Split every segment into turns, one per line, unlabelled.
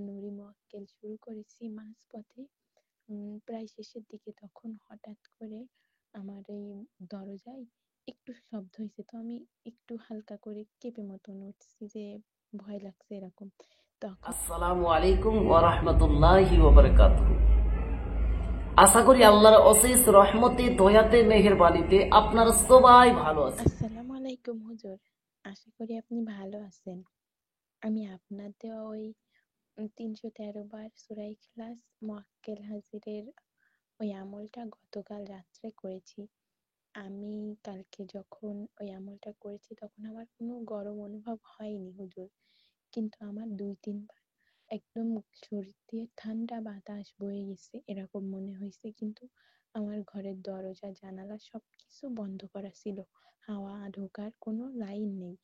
নুরি মোয়াক্কেল শুরু করেছি মাঝপথে প্রায় শেষের দিকে তখন হঠাৎ করে আমার এই দরজায় একটু শব্দ হয়েছে, তো আমি একটু হালকা করে কেঁপে মতন উঠছি যে ভয় লাগছে এরকম। তখন
আসসালামু আলাইকুম ওয়া রাহমাতুল্লাহি ওয়া বারাকাতুহু। আশা করি আল্লাহর অশেষ রহমতে, দয়াতে, মেহেরবানিতে আপনারা সবাই ভালো আছেন।
আসসালামু আলাইকুম হুজুর, আশা করি আপনি ভালো আছেন। আমি আপনার দেওয়া ওই 313 বার সূরা ইখলাস মোয়াক্কেল হাজিরের ওই আমলটা গতকাল রাত্রে করেছি। আমি কালকে যখন ওই আমলটা করেছি তখন আমার কোনো গরম অনুভব হয়নি হুজুর, কিন্তু আমার 2-3 বার একদম শরীর দিয়ে ঠান্ডা বাতাস বয়ে গেছে এরকম মনে হয়েছে, কিন্তু আমার ঘরের দরজা জানালা সবকিছু বন্ধ করা ছিল, হাওয়া ঢোকার কোনো লাইন নেই,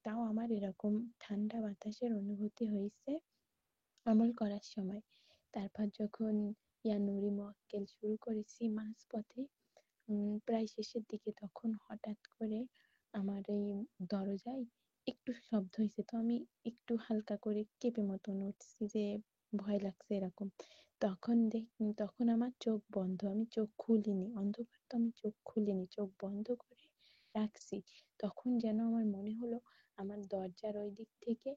তাও আমার এরকম ঠান্ডা বাতাসের অনুভূতি হয়েছে আমল করার সময়। তারপর যখন নুরি মোয়াক্কেল শুরু করেছি মাঝপথে প্রায় শেষের দিকে তখন হঠাৎ করে আমার এই দরজায় একটু শব্দ হয়েছে, তো আমি একটু হালকা করে কেঁপে মতন উঠছি যে ভয় লাগছে এরকম। তখন আমার চোখ বন্ধ, আমি চোখ খুলিনি, অন্ধকার তো আমি চোখ খুলিনি, চোখ বন্ধ করে রাখছি। তখন যেন আমার মনে হলো আমার দরজার ওই দিক থেকে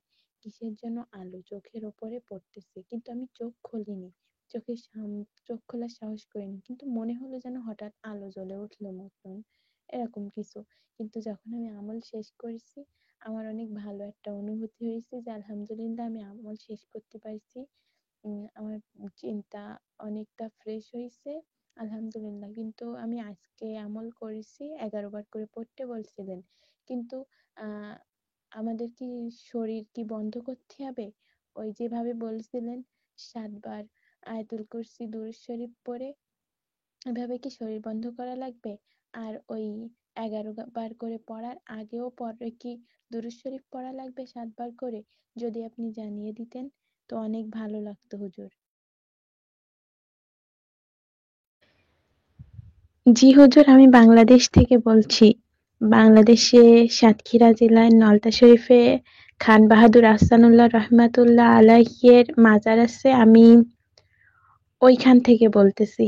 কিসের যেন আলো চোখের ওপরে পড়তেছে, কিন্তু আমি চোখ খুলিনি, চোখ খোলার সাহস করিনি, কিন্তু মনে হলো যেন হঠাৎ আলো জ্বলে উঠলো মতন এরকম কিছু। কিন্তু যখন আমি আমল শেষ করেছি আমার অনেক ভালো একটা অনুভূতি হয়েছে যে আলহামদুলিল্লাহ আমি আমল শেষ করতে পারছি। আমার চিন্তা অনেকটা ফ্রেশ হয়েছে আলহামদুলিল্লাহ। কিন্তু আমি আজকে আমল করেছি 11 বার করে পড়তে বলছিলেন, কিন্তু আহ আমাদের কি শরীর কি বন্ধ করতে হবে ওই যেভাবে বলছিলেন 7 বার আয়াতুল কুরসি দুরূদ শরীফ পড়ে, এভাবে কি শরীর বন্ধ করা লাগবে? আর ওই 11 বার করে পড়ার আগেও পরে কি দুরূদ শরীফ পড়া লাগবে 7 বার করে? যদি আপনি জানিয়ে দিতেন তো অনেক ভালো লাগতো হুজুর। জি হুজুর, আমি বাংলাদেশ থেকে বলছি। বাংলাদেশে সাতক্ষীরা জেলায় নলতা শরীফে খান বাহাদুর আহসানুল্লাহ রহমাতুল্লাহ আলাইহির মাজার আছে, আমি ওইখান থেকে বলতেছি।